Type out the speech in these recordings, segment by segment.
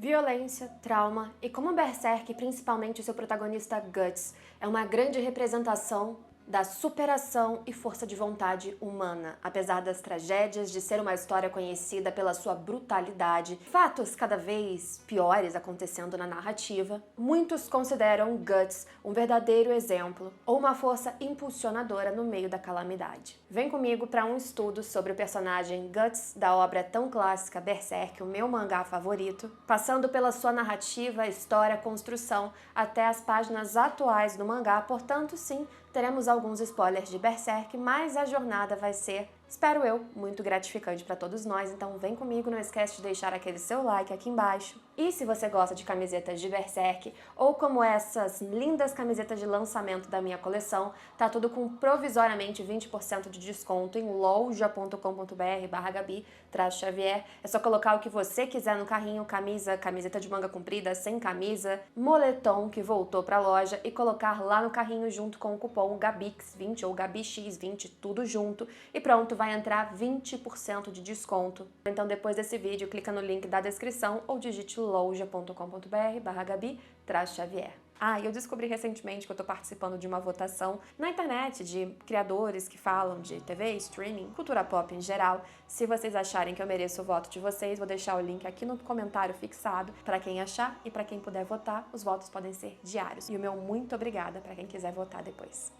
Violência, trauma e como Berserk, principalmente seu protagonista Guts, é uma grande representação da superação e força de vontade humana, apesar das tragédias de ser uma história conhecida pela sua brutalidade, fatos cada vez piores acontecendo na narrativa, muitos consideram Guts um verdadeiro exemplo ou uma força impulsionadora no meio da calamidade. Vem comigo para um estudo sobre o personagem Guts da obra tão clássica Berserk, o meu mangá favorito, passando pela sua narrativa, história, construção até as páginas atuais do mangá, portanto sim, teremos alguns spoilers de Berserk, mas a jornada vai ser, espero eu, muito gratificante para todos nós, então vem comigo, não esquece de deixar aquele seu like aqui embaixo. E se você gosta de camisetas de Berserk, ou como essas lindas camisetas de lançamento da minha coleção, tá tudo com provisoriamente 20% de desconto em loja.com.br/Gabi-Xavier. É só colocar o que você quiser no carrinho, camisa, camiseta de manga comprida, sem camisa, moletom que voltou pra loja e colocar lá no carrinho junto com o cupom GABIX20 ou GABIX20, tudo junto, e pronto, vai entrar 20% de desconto. Então depois desse vídeo, clica no link da descrição ou digite loja.com.br/Gabi-Xavier. E eu descobri recentemente que eu tô participando de uma votação na internet de criadores que falam de TV, streaming, cultura pop em geral. Se vocês acharem que eu mereço o voto de vocês, vou deixar o link aqui no comentário fixado para quem achar e para quem puder votar. Os votos podem ser diários. E o meu muito obrigada para quem quiser votar depois.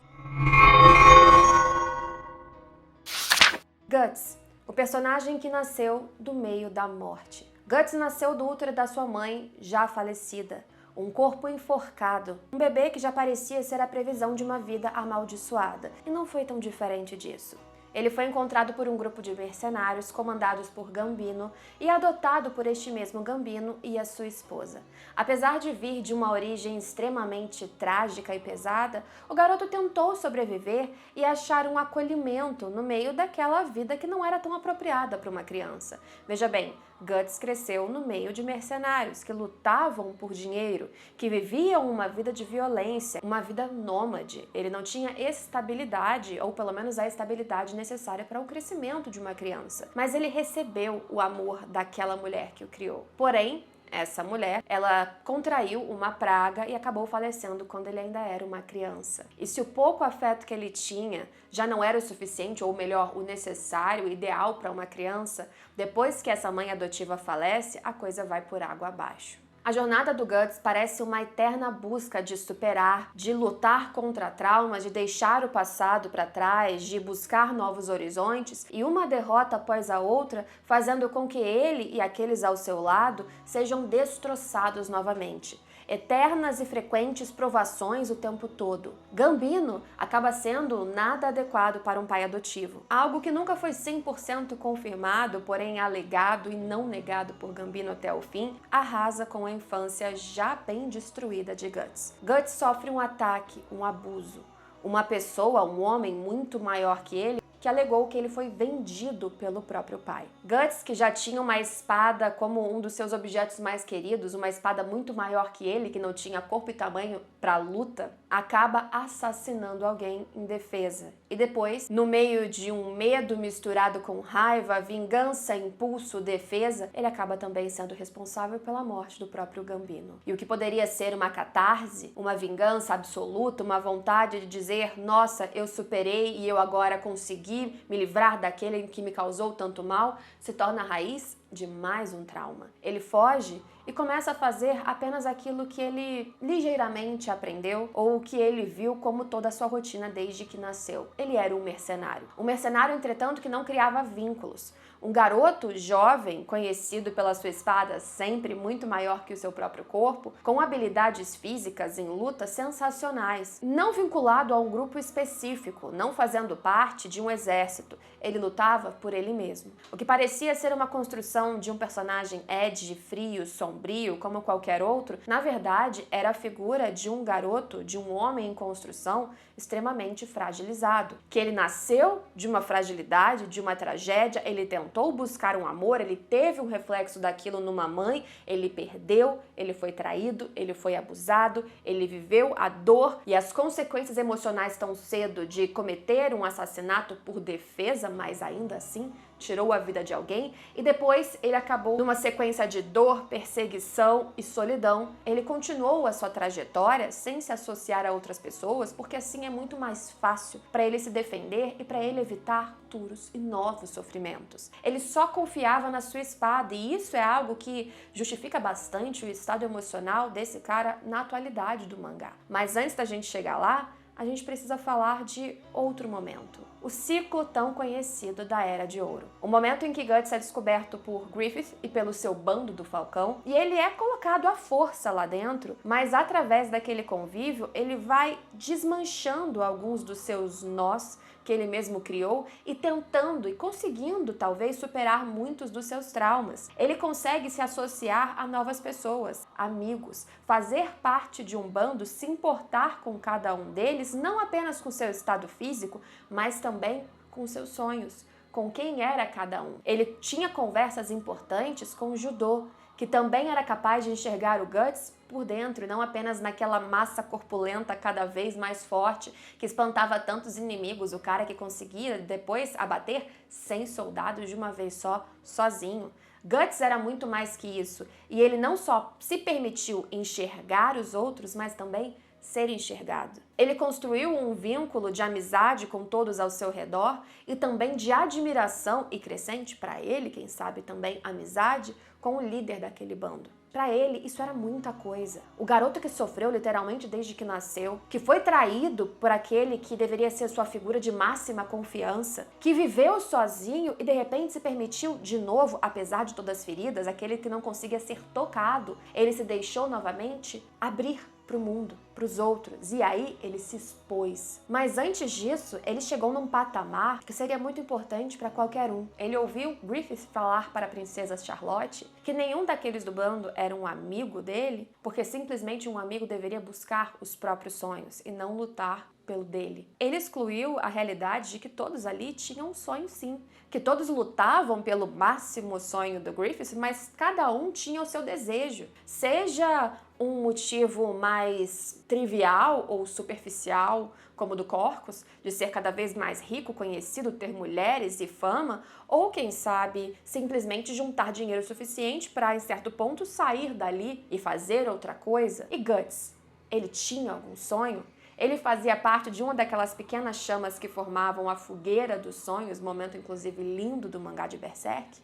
Guts, o personagem que nasceu do meio da morte. Guts nasceu do útero da sua mãe, já falecida. Um corpo enforcado, um bebê que já parecia ser a previsão de uma vida amaldiçoada, e não foi tão diferente disso. Ele foi encontrado por um grupo de mercenários comandados por Gambino e adotado por este mesmo Gambino e a sua esposa. Apesar de vir de uma origem extremamente trágica e pesada, o garoto tentou sobreviver e achar um acolhimento no meio daquela vida que não era tão apropriada para uma criança. Veja bem, Guts cresceu no meio de mercenários que lutavam por dinheiro, que viviam uma vida de violência, uma vida nômade. Ele não tinha estabilidade, ou pelo menos a estabilidade necessária para o crescimento de uma criança. Mas ele recebeu o amor daquela mulher que o criou. Porém, essa mulher, ela contraiu uma praga e acabou falecendo quando ele ainda era uma criança. E se o pouco afeto que ele tinha já não era o suficiente, ou melhor, o necessário, o ideal para uma criança, depois que essa mãe adotiva falece, a coisa vai por água abaixo. A jornada do Guts parece uma eterna busca de superar, de lutar contra traumas, de deixar o passado para trás, de buscar novos horizontes, e uma derrota após a outra, fazendo com que ele e aqueles ao seu lado sejam destroçados novamente. Eternas e frequentes provações o tempo todo. Gambino acaba sendo nada adequado para um pai adotivo. Algo que nunca foi 100% confirmado, porém alegado e não negado por Gambino até o fim, arrasa com a infância já bem destruída de Guts. Guts sofre um ataque, um abuso. Uma pessoa, um homem muito maior que ele, que alegou que ele foi vendido pelo próprio pai. Guts, que já tinha uma espada como um dos seus objetos mais queridos, uma espada muito maior que ele, que não tinha corpo e tamanho para luta, acaba assassinando alguém em defesa. E depois, no meio de um medo misturado com raiva, vingança, impulso, defesa, ele acaba também sendo responsável pela morte do próprio Gambino. E o que poderia ser uma catarse, uma vingança absoluta, uma vontade de dizer, nossa, eu superei e eu agora consegui me livrar daquele que me causou tanto mal, se torna a raiz de mais um trauma. Ele foge e começa a fazer apenas aquilo que ele ligeiramente aprendeu ou que ele viu como toda a sua rotina desde que nasceu. Ele era um mercenário. Um mercenário, entretanto, que não criava vínculos. Um garoto jovem, conhecido pela sua espada sempre muito maior que o seu próprio corpo, com habilidades físicas em luta sensacionais, não vinculado a um grupo específico, não fazendo parte de um exército. Ele lutava por ele mesmo. O que parecia ser uma construção de um personagem edgy, frio, sombrio, como qualquer outro, na verdade era a figura de um garoto, de um homem em construção extremamente fragilizado. Que ele nasceu de uma fragilidade, de uma tragédia, ele tentou buscar um amor, ele teve um reflexo daquilo numa mãe, ele perdeu, ele foi traído, ele foi abusado, ele viveu a dor e as consequências emocionais tão cedo de cometer um assassinato por defesa, mas ainda assim tirou a vida de alguém e depois ele acabou numa sequência de dor, perseguição e solidão. Ele continuou a sua trajetória sem se associar a outras pessoas, porque assim é muito mais fácil para ele se defender e para ele evitar futuros e novos sofrimentos. Ele só confiava na sua espada e isso é algo que justifica bastante o estado emocional desse cara na atualidade do mangá. Mas antes da gente chegar lá, a gente precisa falar de outro momento. O ciclo tão conhecido da Era de Ouro. O momento em que Guts é descoberto por Griffith e pelo seu bando do Falcão, e ele é colocado à força lá dentro, mas através daquele convívio, ele vai desmanchando alguns dos seus nós que ele mesmo criou e tentando e conseguindo talvez superar muitos dos seus traumas. Ele consegue se associar a novas pessoas, amigos, fazer parte de um bando, se importar com cada um deles, não apenas com seu estado físico, mas também com seus sonhos, com quem era cada um. Ele tinha conversas importantes com o judô, que também era capaz de enxergar o Guts por dentro, e não apenas naquela massa corpulenta cada vez mais forte que espantava tantos inimigos, o cara que conseguia depois abater 100 soldados de uma vez só, sozinho. Guts era muito mais que isso, e ele não só se permitiu enxergar os outros, mas também ser enxergado. Ele construiu um vínculo de amizade com todos ao seu redor e também de admiração e crescente para ele, quem sabe também amizade, com o líder daquele bando. Para ele, isso era muita coisa. O garoto que sofreu literalmente desde que nasceu, que foi traído por aquele que deveria ser sua figura de máxima confiança, que viveu sozinho e de repente se permitiu de novo, apesar de todas as feridas, aquele que não conseguia ser tocado, ele se deixou novamente abrir para o mundo, para os outros, e aí ele se expôs. Mas antes disso, ele chegou num patamar que seria muito importante para qualquer um. Ele ouviu Griffith falar para a princesa Charlotte que nenhum daqueles do bando era um amigo dele, porque simplesmente um amigo deveria buscar os próprios sonhos e não lutar pelo dele. Ele excluiu a realidade de que todos ali tinham um sonho sim, que todos lutavam pelo máximo sonho do Griffith, mas cada um tinha o seu desejo, seja um motivo mais trivial ou superficial, como o do Corcus, de ser cada vez mais rico, conhecido, ter mulheres e fama, ou quem sabe simplesmente juntar dinheiro suficiente para, em certo ponto, sair dali e fazer outra coisa. E Guts, ele tinha algum sonho? Ele fazia parte de uma daquelas pequenas chamas que formavam a fogueira dos sonhos, momento inclusive lindo do mangá de Berserk?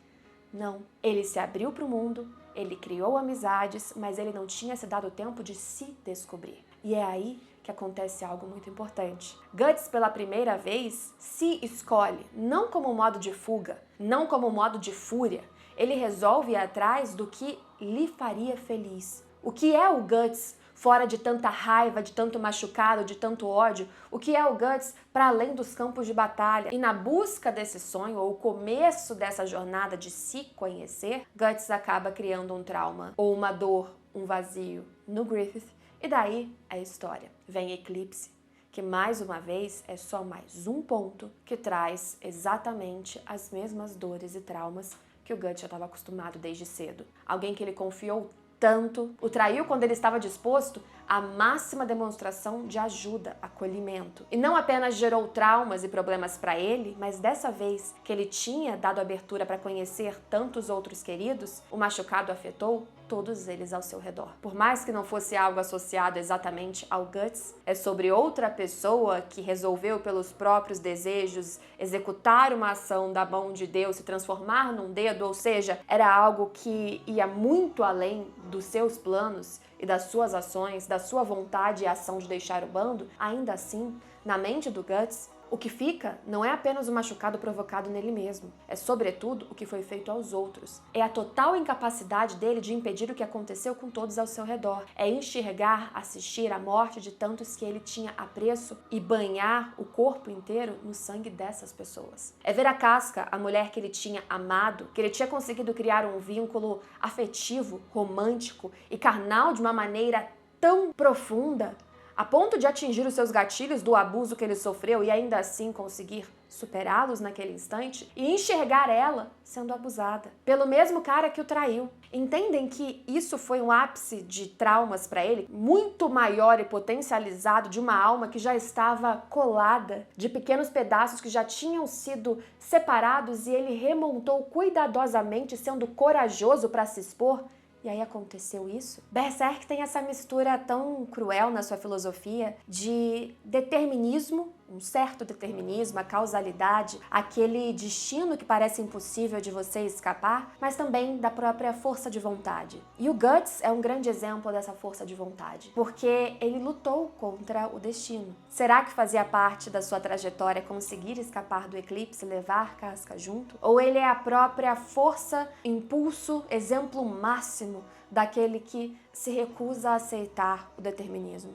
Não. Ele se abriu para o mundo, ele criou amizades, mas ele não tinha se dado tempo de se descobrir. E é aí que acontece algo muito importante. Guts, pela primeira vez, se escolhe, não como modo de fuga, não como modo de fúria. Ele resolve ir atrás do que lhe faria feliz. O que é o Guts fora de tanta raiva, de tanto machucado, de tanto ódio? O que é o Guts para além dos campos de batalha? E na busca desse sonho, ou o começo dessa jornada de se conhecer, Guts acaba criando um trauma, ou uma dor, um vazio no Griffith, e daí a história. Vem Eclipse, que mais uma vez é só mais um ponto que traz exatamente as mesmas dores e traumas que o Guts já estava acostumado desde cedo. Alguém que ele confiou tanto, o traiu quando ele estava disposto à máxima demonstração de ajuda, acolhimento. E não apenas gerou traumas e problemas para ele, mas dessa vez que ele tinha dado abertura para conhecer tantos outros queridos, o machucado afetou todos eles ao seu redor. Por mais que não fosse algo associado exatamente ao Guts, é sobre outra pessoa que resolveu pelos próprios desejos executar uma ação da mão de Deus, se transformar num dedo, ou seja, era algo que ia muito além dos seus planos e das suas ações, da sua vontade e ação de deixar o bando. Ainda assim, na mente do Guts, o que fica não é apenas o machucado provocado nele mesmo, é sobretudo o que foi feito aos outros. É a total incapacidade dele de impedir o que aconteceu com todos ao seu redor. É enxergar, assistir a morte de tantos que ele tinha apreço e banhar o corpo inteiro no sangue dessas pessoas. É ver a Casca, a mulher que ele tinha amado, que ele tinha conseguido criar um vínculo afetivo, romântico e carnal de uma maneira tão profunda, a ponto de atingir os seus gatilhos do abuso que ele sofreu e ainda assim conseguir superá-los naquele instante e enxergar ela sendo abusada pelo mesmo cara que o traiu. Entendem que isso foi um ápice de traumas para ele, muito maior e potencializado de uma alma que já estava colada, de pequenos pedaços que já tinham sido separados e ele remontou cuidadosamente, sendo corajoso para se expor. E aí aconteceu isso? Berserk tem essa mistura tão cruel na sua filosofia de determinismo, um certo determinismo, a causalidade, aquele destino que parece impossível de você escapar, mas também da própria força de vontade. E o Guts é um grande exemplo dessa força de vontade, porque ele lutou contra o destino. Será que fazia parte da sua trajetória conseguir escapar do eclipse e levar Casca junto? Ou ele é a própria força, impulso, exemplo máximo daquele que se recusa a aceitar o determinismo?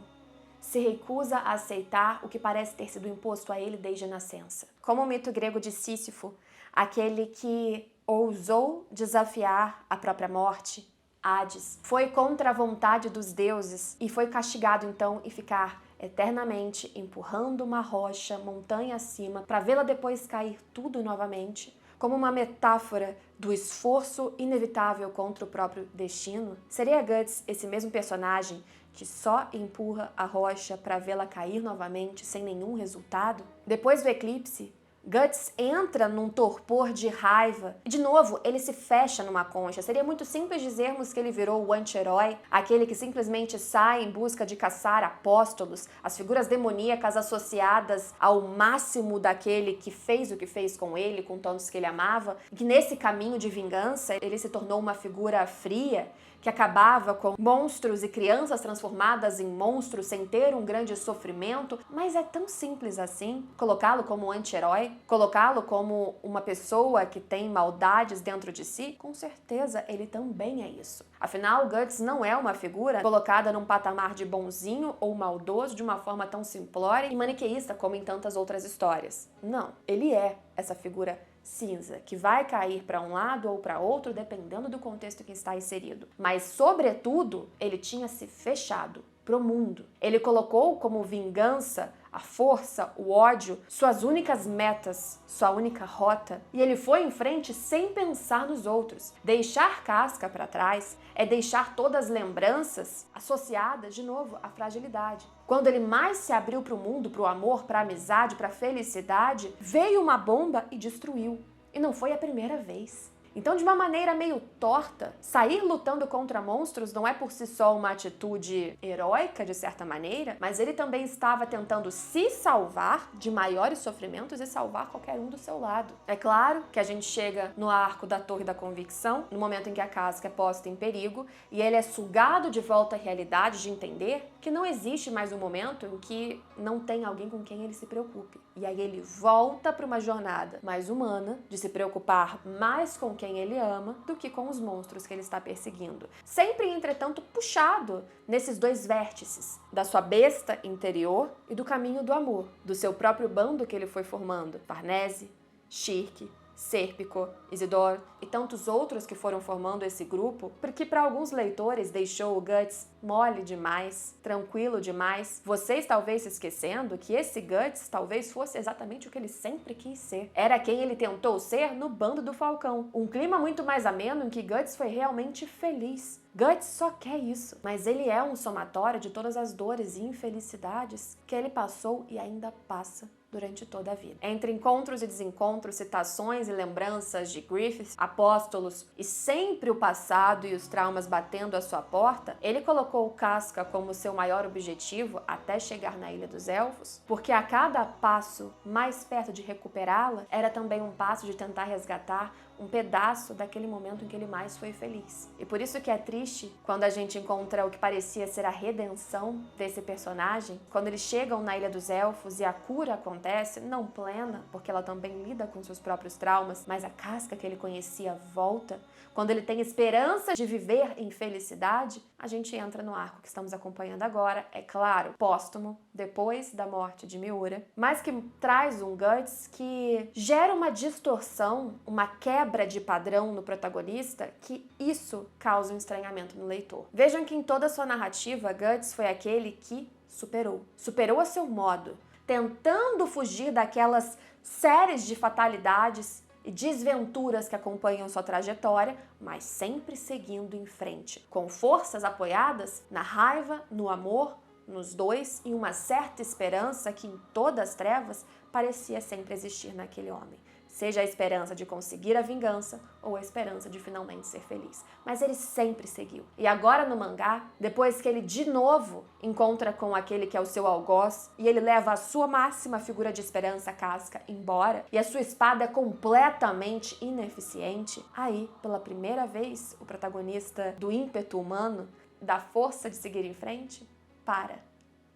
Se recusa a aceitar o que parece ter sido imposto a ele desde a nascença. Como o mito grego de Sísifo, aquele que ousou desafiar a própria morte, Hades, foi contra a vontade dos deuses e foi castigado então e ficar eternamente empurrando uma rocha montanha acima para vê-la depois cair tudo novamente, como uma metáfora do esforço inevitável contra o próprio destino. Seria Guts esse mesmo personagem que só empurra a rocha para vê-la cair novamente sem nenhum resultado? Depois do eclipse, Guts entra num torpor de raiva e, de novo, ele se fecha numa concha. Seria muito simples dizermos que ele virou o anti-herói, aquele que simplesmente sai em busca de caçar apóstolos, as figuras demoníacas associadas ao máximo daquele que fez o que fez com ele, com tantos que ele amava, e que nesse caminho de vingança ele se tornou uma figura fria, que acabava com monstros e crianças transformadas em monstros sem ter um grande sofrimento. Mas é tão simples assim? Colocá-lo como um anti-herói? Colocá-lo como uma pessoa que tem maldades dentro de si? Com certeza ele também é isso. Afinal, Guts não é uma figura colocada num patamar de bonzinho ou maldoso de uma forma tão simplória e maniqueísta como em tantas outras histórias. Não, ele é essa figura cinza, que vai cair para um lado ou para outro dependendo do contexto que está inserido. Mas, sobretudo, ele tinha se fechado pro mundo. Ele colocou como vingança a força, o ódio, suas únicas metas, sua única rota, e ele foi em frente sem pensar nos outros. Deixar Casca para trás é deixar todas as lembranças associadas, de novo, à fragilidade. Quando ele mais se abriu para o mundo, para o amor, para a amizade, para a felicidade, veio uma bomba e destruiu. E não foi a primeira vez. Então, de uma maneira meio torta, sair lutando contra monstros não é por si só uma atitude heróica, de certa maneira, mas ele também estava tentando se salvar de maiores sofrimentos e salvar qualquer um do seu lado. É claro que a gente chega no arco da Torre da Convicção, no momento em que a Casca é posta em perigo, e ele é sugado de volta à realidade de entender que não existe mais um momento em que não tem alguém com quem ele se preocupe. E aí ele volta para uma jornada mais humana, de se preocupar mais com quem ele ama do que com os monstros que ele está perseguindo. Sempre, entretanto, puxado nesses dois vértices, da sua besta interior e do caminho do amor, do seu próprio bando que ele foi formando. Farnese, Shirk, Serpico, Isidore e tantos outros que foram formando esse grupo, porque para alguns leitores deixou o Guts mole demais, tranquilo demais. Vocês talvez se esquecendo que esse Guts talvez fosse exatamente o que ele sempre quis ser. Era quem ele tentou ser no Bando do Falcão. Um clima muito mais ameno em que Guts foi realmente feliz. Guts só quer isso, mas ele é um somatório de todas as dores e infelicidades que ele passou e ainda passa durante toda a vida. Entre encontros e desencontros, citações e lembranças de Griffith, apóstolos e sempre o passado e os traumas batendo à sua porta, ele colocou Casca como seu maior objetivo até chegar na Ilha dos Elfos, porque a cada passo mais perto de recuperá-la, era também um passo de tentar resgatar um pedaço daquele momento em que ele mais foi feliz. E por isso que é triste quando a gente encontra o que parecia ser a redenção desse personagem, quando eles chegam na Ilha dos Elfos e a cura acontece, não plena, porque ela também lida com seus próprios traumas, mas a Casca que ele conhecia volta. Quando ele tem esperança de viver em felicidade, a gente entra no arco que estamos acompanhando agora, é claro, póstumo, depois da morte de Miura, mas que traz um Guts que gera uma distorção, uma quebra quebra de padrão no protagonista que isso causa um estranhamento no leitor. Vejam que em toda a sua narrativa, Guts foi aquele que superou a seu modo, tentando fugir daquelas séries de fatalidades e desventuras que acompanham sua trajetória, mas sempre seguindo em frente, com forças apoiadas na raiva, no amor, nos dois e uma certa esperança que em todas as trevas parecia sempre existir naquele homem. Seja a esperança de conseguir a vingança ou a esperança de finalmente ser feliz. Mas ele sempre seguiu. E agora no mangá, depois que ele de novo encontra com aquele que é o seu algoz e ele leva a sua máxima figura de esperança, Casca, embora e a sua espada é completamente ineficiente, aí, pela primeira vez, o protagonista do ímpeto humano, da força de seguir em frente,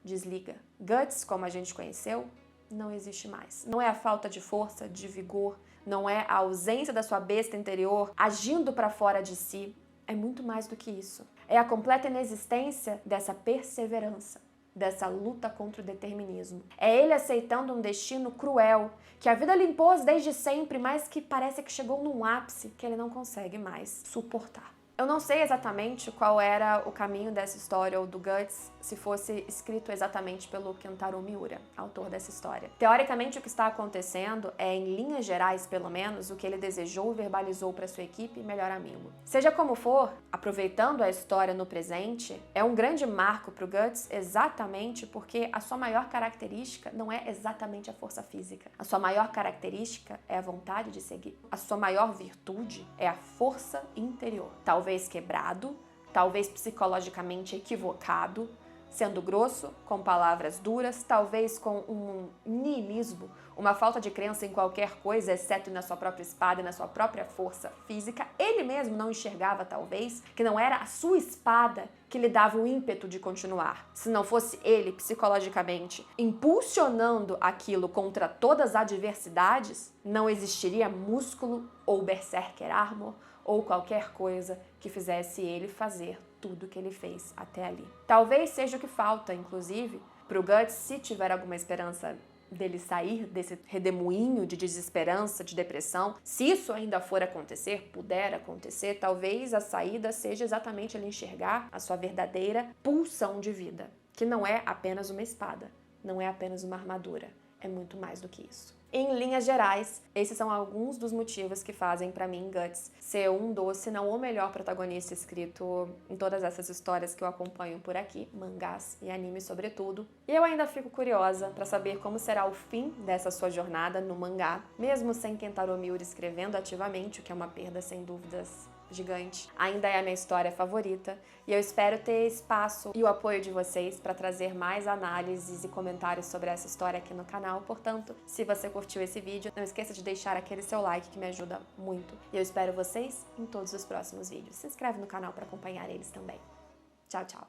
desliga. Guts, como a gente conheceu, não existe mais. Não é a falta de força, de vigor, não é a ausência da sua besta interior agindo para fora de si. É muito mais do que isso. É a completa inexistência dessa perseverança, dessa luta contra o determinismo. É ele aceitando um destino cruel, que a vida lhe impôs desde sempre, mas que parece que chegou num ápice que ele não consegue mais suportar. Eu não sei exatamente qual era o caminho dessa história ou do Guts se fosse escrito exatamente pelo Kentaro Miura, autor dessa história. Teoricamente, o que está acontecendo é, em linhas gerais, pelo menos, o que ele desejou e verbalizou para sua equipe e melhor amigo. Seja como for, aproveitando a história no presente, é um grande marco para o Guts exatamente porque a sua maior característica não é exatamente a força física. A sua maior característica é a vontade de seguir. A sua maior virtude é a força interior. Talvez quebrado, talvez psicologicamente equivocado, sendo grosso, com palavras duras, talvez com um niilismo, uma falta de crença em qualquer coisa, exceto na sua própria espada e na sua própria força física. Ele mesmo não enxergava, talvez, que não era a sua espada que lhe dava o ímpeto de continuar. Se não fosse ele, psicologicamente, impulsionando aquilo contra todas as adversidades, não existiria músculo ou berserker armor ou qualquer coisa que fizesse ele fazer tudo que ele fez até ali. Talvez seja o que falta, inclusive, para o Guts, se tiver alguma esperança dele sair desse redemoinho de desesperança, de depressão. Se isso ainda for acontecer, puder acontecer, talvez a saída seja exatamente ele enxergar a sua verdadeira pulsão de vida, que não é apenas uma espada, não é apenas uma armadura, é muito mais do que isso. Em linhas gerais, esses são alguns dos motivos que fazem pra mim Guts ser um dos, se não o melhor protagonista escrito em todas essas histórias que eu acompanho por aqui, mangás e animes sobretudo. E eu ainda fico curiosa pra saber como será o fim dessa sua jornada no mangá, mesmo sem Kentaro Miura escrevendo ativamente, o que é uma perda sem dúvidas gigante. Ainda é a minha história favorita e eu espero ter espaço e o apoio de vocês para trazer mais análises e comentários sobre essa história aqui no canal. Portanto, se você curtiu esse vídeo, não esqueça de deixar aquele seu like que me ajuda muito. E eu espero vocês em todos os próximos vídeos. Se inscreve no canal para acompanhar eles também. Tchau, tchau!